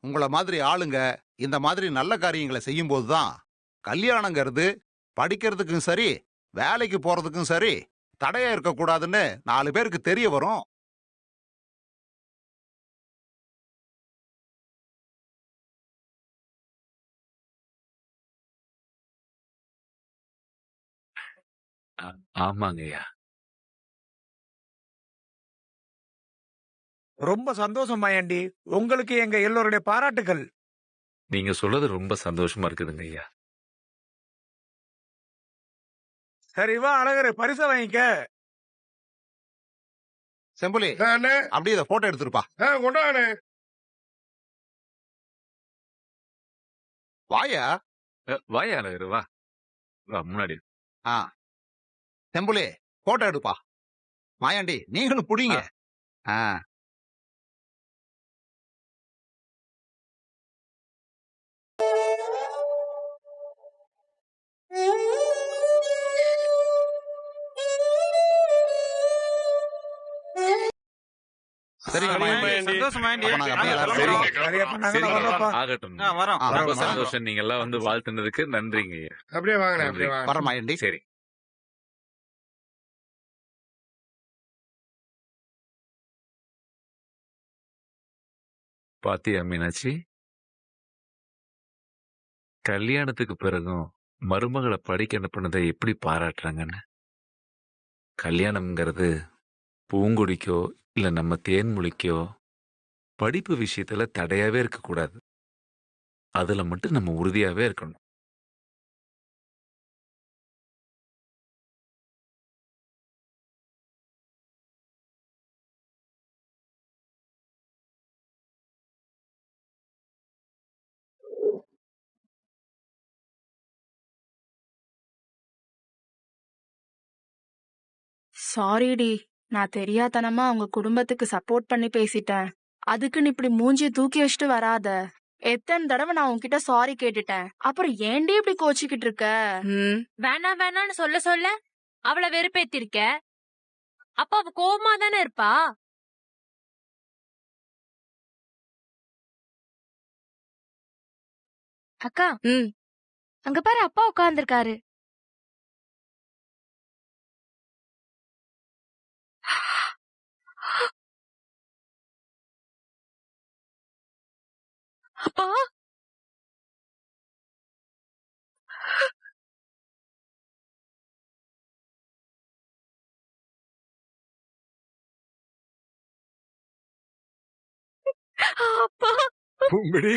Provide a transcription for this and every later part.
உங்கள மாதிரி ஆளுங்க இந்த மாதிரி நல்ல காரியங்களை செய்யும்போது தான் கல்யாணங்கிறது படிக்கிறதுக்கும் சரி, வேலைக்கு போறதுக்கும் சரி, தடையா இருக்கக்கூடாதுன்னு 4 பேருக்கு தெரிய வரும். ஆமாங்கய்யா. ரொம்ப சந்தோஷம் மாயாண்டி. உங்களுக்கு எங்க எல்லோருடைய பாராட்டுகள். நீங்க சொல்றது ரொம்ப சந்தோஷமா இருக்குதுங்க ஐயா. சரி வா அழகரு, பரிசை வாங்கிக்க. செம்புலி, அப்படியே இதை போட்டோ எடுத்துருப்பா. கொண்டாண்ணே. வாயா. வாயா அழகரு, வா வா முன்னாடி. செம்புலி, போட்டோ எடுப்பா. மாயாண்டி, நீங்களும் புடிங்க. சரிங்க மாயாண்டி. சந்தோஷம் மாயாண்டி. அப்ப நாங்க அப்படியே எல்லாரும் போறோம். சரியா பண்ணாங்க, சரிங்க, நான் வர்றேன்ப்பா. ஆகட்டும். வரோம். ரொம்ப வரோம். சந்தோஷம், நீங்க எல்லாம் வந்து வாழ்த்துனதுக்கு நன்றிங்க ஐயா. அப்படியே வாங்கண்ணே, அப்படியே வாங்க. வர மாயாண்டி. சரி. பாத்தியா மீனாட்சி, கல்யாணத்துக்கு பிறகும் மருமகளை படிக்க அனுப்புனதை எப்படி பாராட்டுறாங்கன்னு. கல்யாணம்ங்கிறது பூங்கொடிக்கோ இல்ல நம்ம தேன்மொழிக்கோ படிப்பு விஷயத்துல தடையாவே இருக்க கூடாது. அதுல மட்டும் நம்ம உறுதியாவே இருக்கணும். சாரிடி, நான் தெரியாதனமா உங்க குடும்பத்துக்கு சப்போர்ட் பண்ணி பேசிட்டேன். அதுக்குன்னு இப்படி மூஞ்சிய தூக்கி வச்சுட்டு வராத. எத்தனை தடவை நான் உன்கிட்ட சாரி கேட்டுட்டேன். அப்புறம் ஏன்டி இப்படி கோச்சிக்கிட்டு இருக்க? வேணாம் வேணாம்னு சொல்ல சொல்ல அவளை வெறுப்பேத்திருக்க. அப்ப அவ கோவமா தானே இருப்பா. அக்கா, அங்க பாரு, அப்பா உட்கார்ந்திருக்காரு. அப்பா, அப்பா. பூங்கொடி,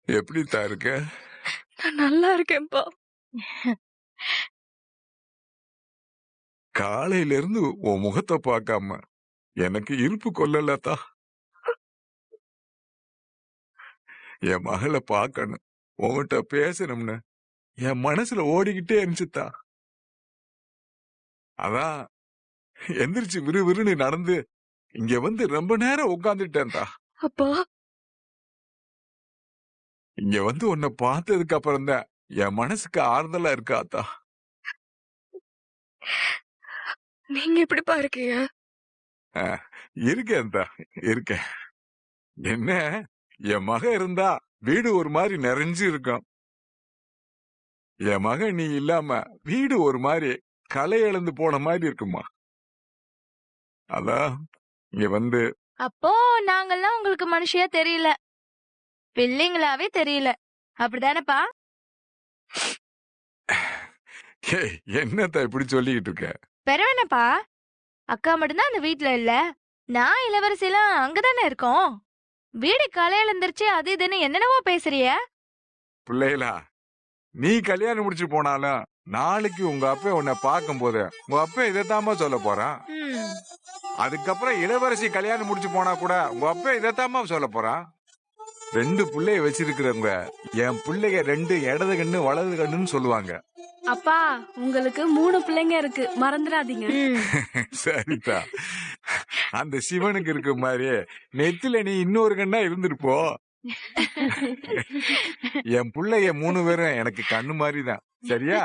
எப்படித்தா இருக்க? நான் நல்லா இருக்கேன்ப்பா. காலையில இருந்து உன் முகத்தை பார்க்காம எனக்கு இருப்பு கொள்ளலத்தா. என் மகளை பார்க்கணும், உன்கிட்ட பேசணும்னு என் மனசுல ஓடிக்கிட்டே இருந்துச்சுத்தா. அதான் எந்திரிச்சு விறுவிறுன்னு நடந்து இங்க வந்து ரொம்ப நேரம் உட்கார்ந்துட்டேன்டா. அப்பா, இங்க வந்து உன்னை பார்த்ததுக்கு அப்புறம் தான் என் மனசுக்கு ஆறுதலா இருக்காத்தா. நீங்க எப்படிப்பா இருக்கீங்க? இருக்கேன்டா, இருக்கேன். என்ன, என் மக இருந்தா வீடு ஒரு மாதிரி நிறைஞ்சு இருக்கும். என் மக நீ இல்லாம வீடு ஒரு மாதிரி களை இழந்து போன மாதிரி இருக்குமா. அதான் இங்க வந்து. அப்போ நாங்கெல்லாம் உங்களுக்கு மனுஷியா தெரியல, பிள்ளைங்களாவே தெரியல, அப்படிதானப்பா? என்னத்த இப்படி சொல்லிக்கிட்டு இருக்க? பெறவேனப்பா, அக்கா மட்டும்தான் அந்த வீட்டுல இல்ல, நான் இளவரசிலாம் அங்கதானே இருக்கோம். வீடு கலையில இருந்துருச்சு, அது இதுன்னு என்னென்னவோ பேசுறிய. பிள்ளைகளா, நீ கல்யாணம் முடிச்சு போனாலும் நாளைக்கு உங்க அப்பா உன்னை பார்க்கும் போது உங்க அப்பா இதைத்தாமா சொல்ல போறான். அதுக்கப்புறம் இளவரசி கல்யாணம் முடிச்சு போனா கூட உங்க அப்பா இதைத்தாமா சொல்ல போறான். 2 பிள்ளைய வச்சிருக்கிறவங்க என் பிள்ளைங்க 2 இடது கண்ணு வலது கண்ணுன்னு சொல்லுவாங்க. அப்பா, உங்களுக்கு 3 பிள்ளைங்க இருக்கு, மறந்துடாதீங்க. சரிதா, அந்த சிவனுக்கு இருக்க மாதிரியே நெத்தில நீ இன்னொரு கண்ணா இருந்திருப்போ. என் பிள்ளைய 3 பேரும் எனக்கு கண்ணு மாதிரிதான். சரியா?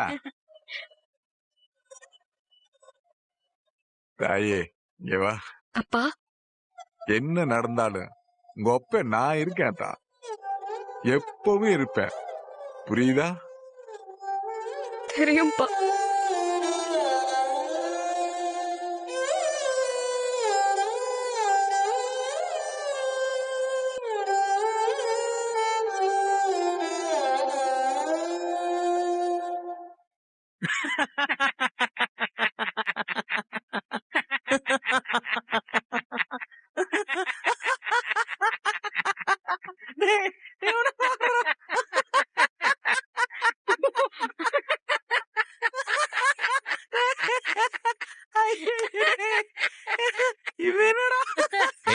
தாயே, இங்க வா. அப்பா என்ன நடந்தாலும் உங்க அப்ப நான் இருக்கேன் தான். எப்பவும் இருப்பேன். புரியுதா? தெரியும்பா.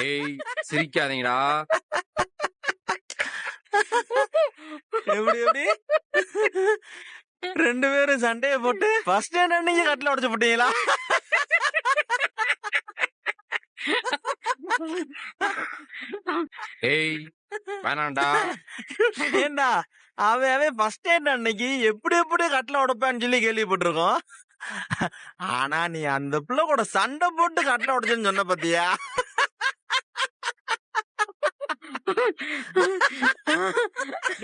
ஏய் சிரிக்காதீங்கடா. எப்படி எப்படி 2 பேரும் சண்டைய போட்டு ஃபர்ஸ்ட் டைம் அன்னைக்கு கட்டில உடைச்சு போட்டீங்களா? ஏய் வேணாம்டா. ஏண்டா அவன் ஃபர்ஸ்ட் டைம் அன்னைக்கு எப்படி எப்படி கட்டில உடைப்பான்னு சொல்லி கேள்விப்பட்டிருக்கோம். ஆனா நீ அந்த பிள்ளை கூட சண்டை போட்டு கட்டில உடைச்சுன்னு சொன்ன பாத்தியா?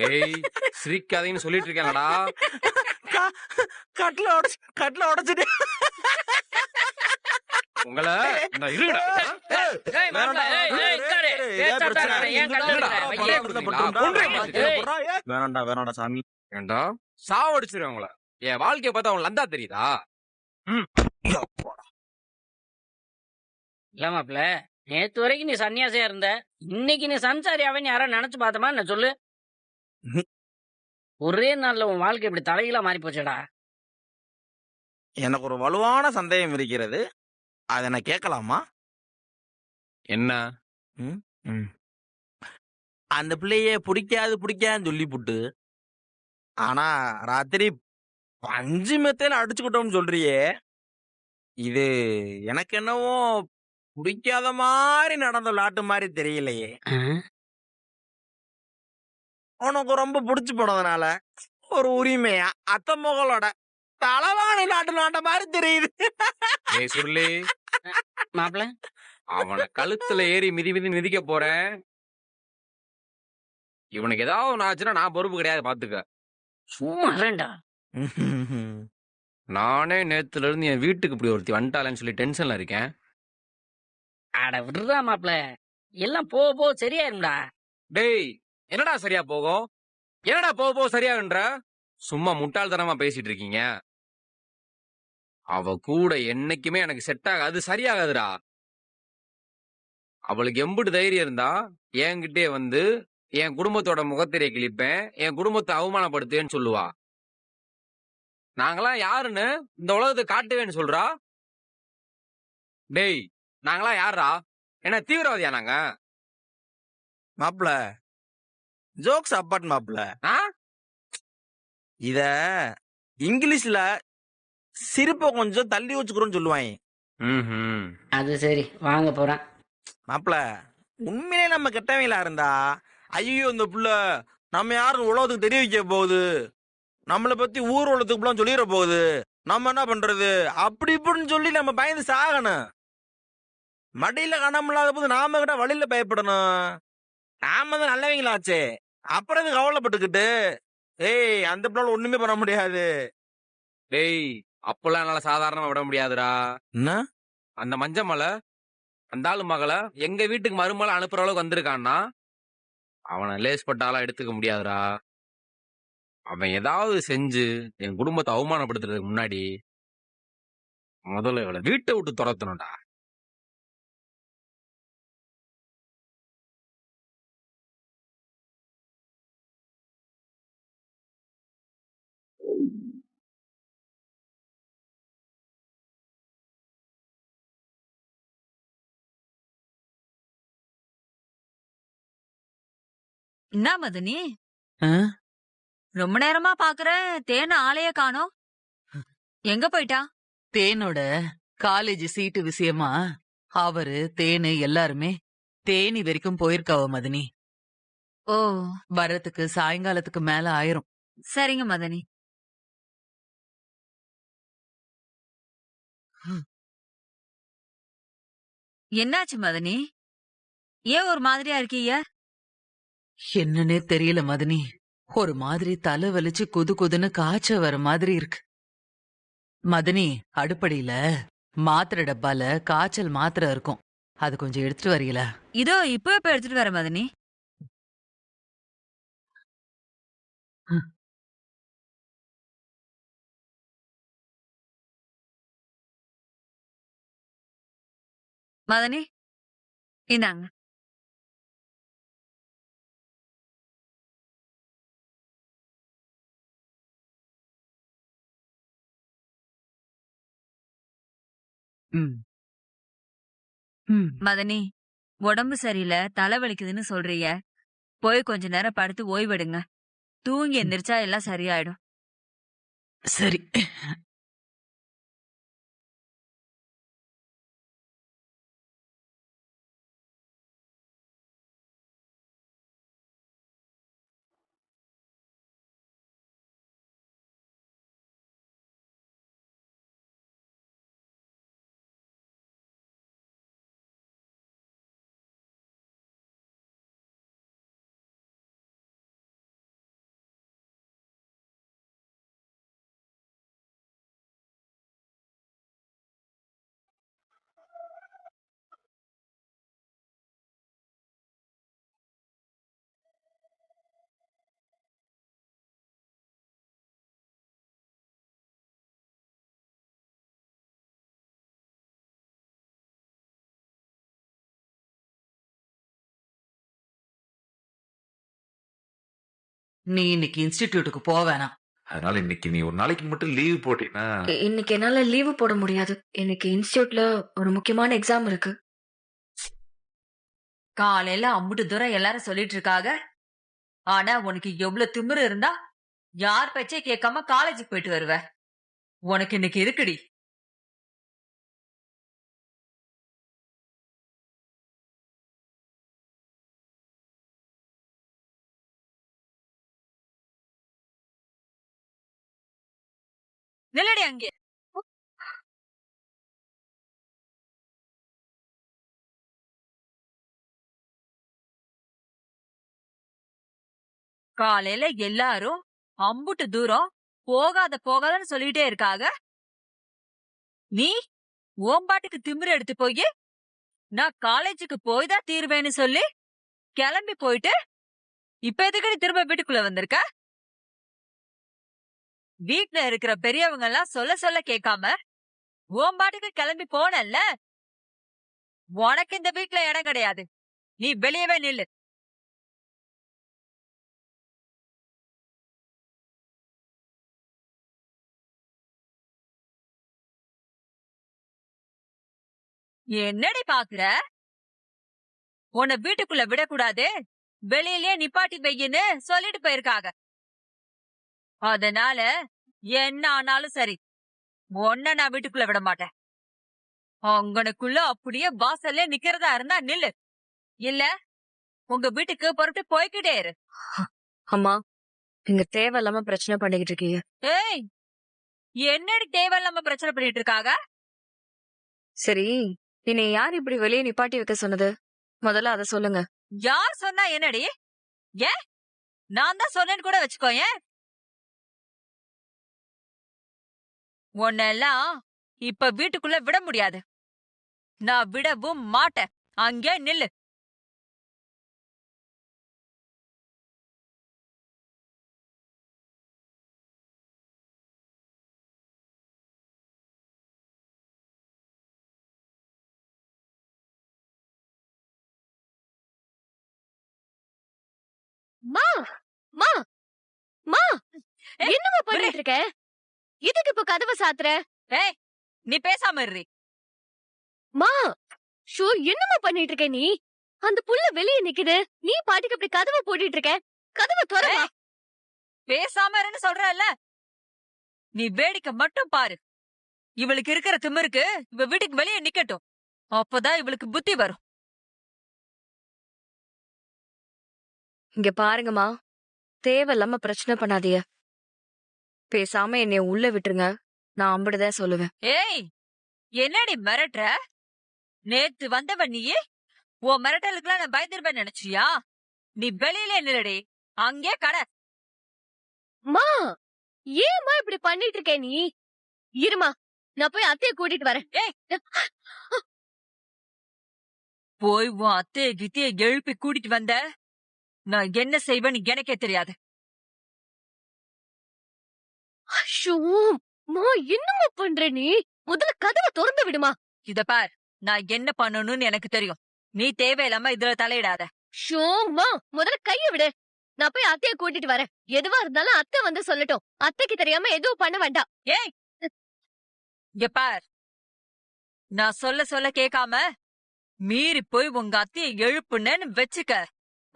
ஏய் சிரிக்காதீங்கன்னு சொல்லிட்டு இருக்கேன்டா. கட்டில உடைச்சிட்டு உங்களை நான் இருங்கடா. வேணாண்டா சாமி. ஏண்டா சாவடிச்சிருவேன் உங்களை. என் வாழ்க்கைய பார்த்தா உங்களுக்கு லந்தா தெரியுதா? இல்ல மாப்ள, நேத்து வரைக்கும் நீ சன்னியாசியா இருந்த, இன்னைக்கு நீ சன்சாரியாவே யாரா நினைச்சு பார்த்தமா என்ன சொல்லு? ஒரே நாள்ல உன் வாழ்க்கை இப்படி தலைகீழா மாறி போச்சுடா. எனக்கு ஒரு வலுவான சந்தேகம் இருக்கிறது. அதை நான் கேட்கலாமா? என்ன? அந்த பிள்ளைய பிடிக்காதுன்னு சொல்லி புட்டு, ஆனா ராத்திரி 5 மெத்தையில அடிச்சுக்கிட்டோம்னு சொல்றியே, இது எனக்கு என்னவோ பிடிக்காத மாதிரி நடந்த விளாட்டு மாதிரி தெரியலையே. உனக்கு ரொம்ப பிடிச்சு போனதுனால ஒரு உரிமையா அத்தை மகளோட தலவாணி நாட்டு மாதிரி தெரியுது. ஏய் சுருளி, மாப்ள, அவனை கழுத்துல ஏறி மிதி மிதிக்க போறேன். இவனுக்கு ஏதாவது ஒண்ணு ஆச்சுன்னா நான் பொறுப்பு கிடையாது, பாத்துக்க. சும்மா ரெண்டா. நானே நேத்துல இருந்து என் வீட்டுக்கு இப்படி ஒருத்தி வந்துட்டாளேன்னு சொல்லி டென்ஷன்ல இருக்கேன். அட விடுறா மாப்ள, எல்லாம் போக போக சரியாயிரும்டா. டேய் என்னடா சரியா போகும்? என்னடா போக சரியாகுன்ற? சும்மா முட்டாள்தனமா பேசிட்டு இருக்கீங்க. அவ கூட என்னைக்குமே எனக்கு செட் ஆகாது, சரியாகாதுடா. அவளுக்கு எம்புட்டு தைரியம் இருந்தா என்கிட்டே வந்து என் குடும்பத்தோட முகத்திரையை கிழிப்பேன், என் குடும்பத்தை அவமானப்படுத்துவேன்னு சொல்லுவா. நாங்களாம் யாருன்னு இந்த உலகத்தை காட்டுவேன்னு சொல்றா. டேய் நாங்களா யாரா? என்ன தீவிரவாதியா நாங்க? மாப்பிள ஜோக்ஸ் அப்பாட் மாப்பிள. இத இங்கிலீஷ்ல சிரிப்ப கொஞ்சம் தள்ளி வச்சுக்கிறோம்னு சொல்லுவாங்க. அது சரி, வாங்க போறேன். மாப்பிள உண்மையிலே நம்ம கெட்டவங்களா இருந்தா, ஐயோ இந்த புள்ள நம்ம யாரும் உலகத்துக்கு தெரிய வைக்க போகுது, நம்மளை பத்தி ஊர் உலகத்துக்கு சொல்லிட போகுது, நம்ம என்ன பண்றது அப்படி இப்படின்னு சொல்லி நம்ம பயந்து சாகணும். மடியில காணாமலாத போது நாம கிட்ட வழியில பயப்படணும். நாம தான் நல்லவங்களாச்சே, அப்புறம் இது கவலைப்பட்டுக்கிட்டு ஏய் அந்த பிள்ளால ஒண்ணுமே பண்ண முடியாது. டேய் அப்பெல்லாம் என்னால சாதாரணமா விட முடியாதுடா. என்ன அந்த மஞ்ச மலை அந்த ஆளு மகளை எங்க வீட்டுக்கு மறுமலை அனுப்புற அளவுக்கு வந்திருக்கான்னா அவனை லேஸ்பட்டாலாம் எடுத்துக்க முடியாதுடா. அவன் ஏதாவது செஞ்சு என் குடும்பத்தை அவமானப்படுத்துறதுக்கு முன்னாடி முதல்ல இவளை வீட்டை விட்டு துரத்தணும்டா. என்ன மதனி, ரொம்ப நேரமா பாக்குற, தேன ஆளைய காணோம். எங்க போயிட்டா? தேனோட காலேஜ் சீட்டு விஷயமா அவரு தேனு எல்லாருமே தேனி வரைக்கும் போயிருக்காவ மதனி. ஓ வரத்துக்கு சாயங்காலத்துக்கு மேல ஆயிரும். சரிங்க மதனி. என்னாச்சு மதனி? ஏன் ஒரு மாதிரியா இருக்கீங்க? என்னன்னே தெரியல மதனி. ஒரு மாதிரி தலை வலிச்சு குது குதுன்னு காய்ச்ச வர மாதிரி இருக்கு. மதனி, அடுப்படியில மாத்திரை டப்பால காய்ச்சல் மாத்திரை இருக்கும். அது கொஞ்சம் எடுத்துட்டு வரீங்களா? இதோ இப்ப எடுத்துட்டு வர மதனி. மதனி இந்தாங்க. ம். ம். மதனி, உடம்பு சரியில்லை தலை வலிக்குதுன்னு சொல்றீங்க. போய் கொஞ்ச நேரம் படுத்து ஓய்வெடுங்க. தூங்கி எந்திரிச்சா எல்லாம் சரியாயிடும். சரி. நீ இன்னைக்கு இன்ஸ்டிடியூட்டுக்கு போவேணாம். அதனால இன்னைக்கு நீ ஒரு நாளைக்கு மட்டும் லீவ் போட்டீங்கன்னா இன்னைக்கு என்னால லீவு போட முடியாது. இன்னைக்கு இன்ஸ்டிடியூட்ல ஒரு முக்கியமான எக்ஸாம் இருக்கு. காலையில அம்புட்டு தூரம் எல்லாரும் சொல்லிட்டு இருக்காங்க. ஆனா உனக்கு எவ்வளவு திமிரு இருந்தா யார் பேச்சே கேட்காம காலேஜுக்கு போயிட்டு வருவ. உனக்கு இன்னைக்கு இருக்குடி. நில்லடி அங்கே. காலையில எல்லாரும் அம்புட்டு தூரம் போகாதன்னு சொல்லிட்டே இருக்காங்க. நீ ஓம்பாட்டுக்கு திமிரு எடுத்து போய் நான் காலேஜுக்கு போய் தான் தீர்வேன்னு சொல்லி கிளம்பி போயிட்டு இப்ப எதுக்கு நீ திரும்ப வீட்டுக்குள்ள வந்திருக்க? வீட்டுல இருக்கிற பெரியவங்க எல்லாம் சொல்ல கேட்காம ஓம்பாட்டுக்கு கிளம்பி போனல்ல. உனக்கு இந்த வீட்டுல இடம் கிடையாது. நீ வெளியவே நில்லு. என்னடி பாக்குற? உன்னை வீட்டுக்குள்ள விடக்கூடாது, வெளியிலே நிப்பாட்டி வையின்னு சொல்லிட்டு போயிருக்காங்க. அதனால என்ன ஆனாலும் சரி, உன்னை நான் வீட்டுக்குள்ள விட மாட்டேன். அங்கனுக்குள்ள அப்படியே வாசல்ல நிக்கிறதா இருந்தா நில்லு. இல்ல உங்க வீட்டுக்கு பொறுத்து போய்கிட்டே இரு. அம்மா, நீங்க தேவையில்லாம பிரச்சனை பண்ணிக்கிட்டு இருக்கீங்க. ஏய், என்னடி தேவையில்லாம பிரச்சனை பண்ணிட்டு இருக்காங்க? சரி, என்னை யார் இப்படி வெளியே நிப்பாட்டி வைக்க சொன்னது? முதல்ல அத சொல்லுங்க. யார் சொன்னா என்னடி? ஏன் நான் தான் சொன்னேன்னு கூட வச்சுக்கோயேன். உன்னெல்லாம் இப்ப வீட்டுக்குள்ள விட முடியாது. நான் விடவும் மாட்டேன். அங்கே நில்லு. மா மா மா என்னமா பண்ணிட்டு இருக்க? இதுக்கு இப்ப கதவை சாத்துற? ஏய், நீ பேசாம இருறி. மா ஷோ, என்னமா பண்ணிட்டு இருக்க நீ? அந்த புள்ள வெளியே நிக்குது, நீ பாட்டுக்கு அப்படி கதவை போட்டுட்டு இருக்க. கதவை திறமா. பேசாம இருன்னு சொல்றல்ல. நீ வேடிக்கை மட்டும் பாரு. இவளுக்கு இருக்கிற திமிருக்கு இவ வீட்டுக்கு வெளியே நிக்கட்டும். அப்பதான் இவளுக்கு புத்தி வரும். இங்க பாருங்கம்மா, தேவையில்லாம பிரச்சனை பண்ணாதீங்க. பேசாம என்னைய உள்ள விட்டுருங்க. நான் அம்பிடுதான் சொல்லுவேன். ஏய், என்னடி மிரட்டுற? நேத்து வந்தவ நீயே உன் மிரட்டலுக்குலாம் நான் பயந்துருப்பேன் நினைச்சியா? நீ வெளியில நில்லடி, அங்கே கடை. மா ஏம்மா இப்படி பண்ணிட்டு இருக்க நீ? இருமா, நான் போய் அத்தைய கூட்டிட்டு வரேன். ஏய், போய் உன் அத்தைய கித்திய எழுப்பி கூட்டிட்டு வந்த நான் என்ன செய்வேன்னு எனக்கே தெரியாது. ஐயோ, மா என்னம்மா பண்ற நீ? முதல்ல கதவை திறந்து விடுமா. இத பார், நான் என்ன பண்ணணும்னு எனக்கு தெரியும். நீ தேவையில்லாம இதுல தலையிடாத. ஷோம்மா, முதல்ல கைய விடு. நான் போய் அத்தைய கூட்டிட்டு வரேன். எதுவா இருந்தாலும் அத்தை வந்து சொல்லட்டும். அத்தைக்கு தெரியாம எதுவும் பண்ண வேண்டாம். ஏய், இங்க பார், நான் சொல்ல சொல்ல கேட்காம மீறி போய் உங்க அத்தையை எழுப்புனேன்னு வச்சுக்க.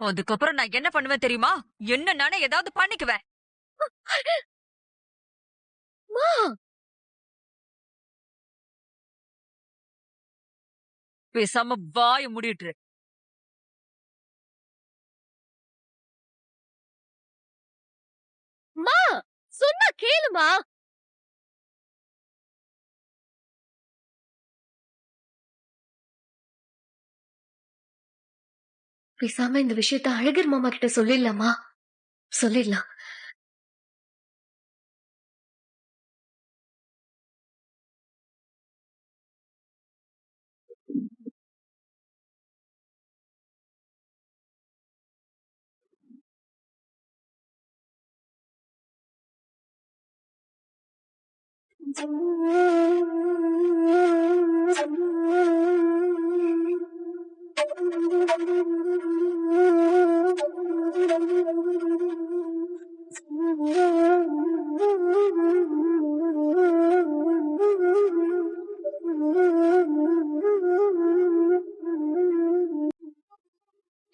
அதுக்கப்புறம் நான் என்ன பண்ணுவேன் தெரியுமா? என்ன நானே ஏதாவது பண்ணிக்குவேன். மா, பேசாம வாய மூடிட்டு இரு. மா சொன்னா கேளுமா. பேசாம இந்த விஷயத்த அழகர் மாமா கிட்ட சொல்லிடலாமா? சொல்லிடலாம்.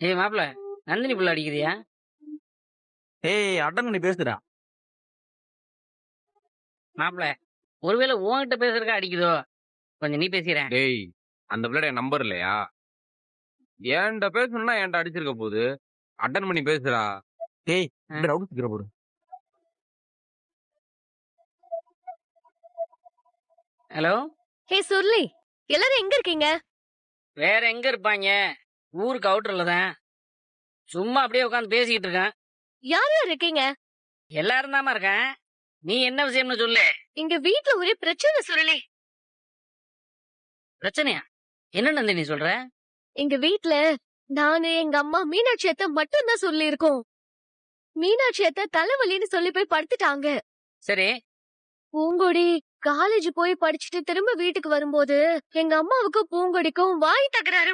ஏய் மாப்பிள, நந்தினி புள்ள அடிக்குதியா? ஏய் அட்டன் பண்ணி பேசுடா. மாப்பிள, ஒருவேளை உன்கிட்ட பேசுறதுக்கா அடிக்குதோ? கொஞ்சம் நீ பேசிக்கிறேன். டேய், அந்த பிள்ளைய நம்பர் இல்லையா? ஏன்டா பேசணும்னா ஏன்டா அடிச்சிருக்க போகுது? அட்டன் பண்ணி பேசுடா. டேய் ரவுண்ட் சிக்கிற போடு. ஹலோ, ஹே சுர்லி, எல்லாரும் எங்க இருக்கீங்க? வேற எங்க இருப்பாங்க? ஊருக்கு அவுட்டர்ல தான். சும்மா அப்படியே உட்காந்து பேசிக்கிட்டு இருக்கேன். யார் யார் இருக்கீங்க? எல்லாரும் தாமா இருக்கேன். நீ என்ன விஷயம்னு சொல்லு. எங்க வீட்ல ஒரே பிரச்சனை சுருளி. பிரச்சனையா? என்ன நந்தினி சொல்ற? எங்க வீட்ல நானு எங்க அம்மா மீனாட்சி அத்தை மட்டும் தான் சொல்லி இருக்கோம். மீனாட்சி அத்தை தலைவலின்னு சொல்லி போய் படுத்துட்டாங்க. சரி, பூங்கொடி காலேஜ் போய் படிச்சுட்டு திரும்ப வீட்டுக்கு வரும்போது எங்க அம்மாவுக்கும் பூங்கொடிக்கும் வாய் தகராறு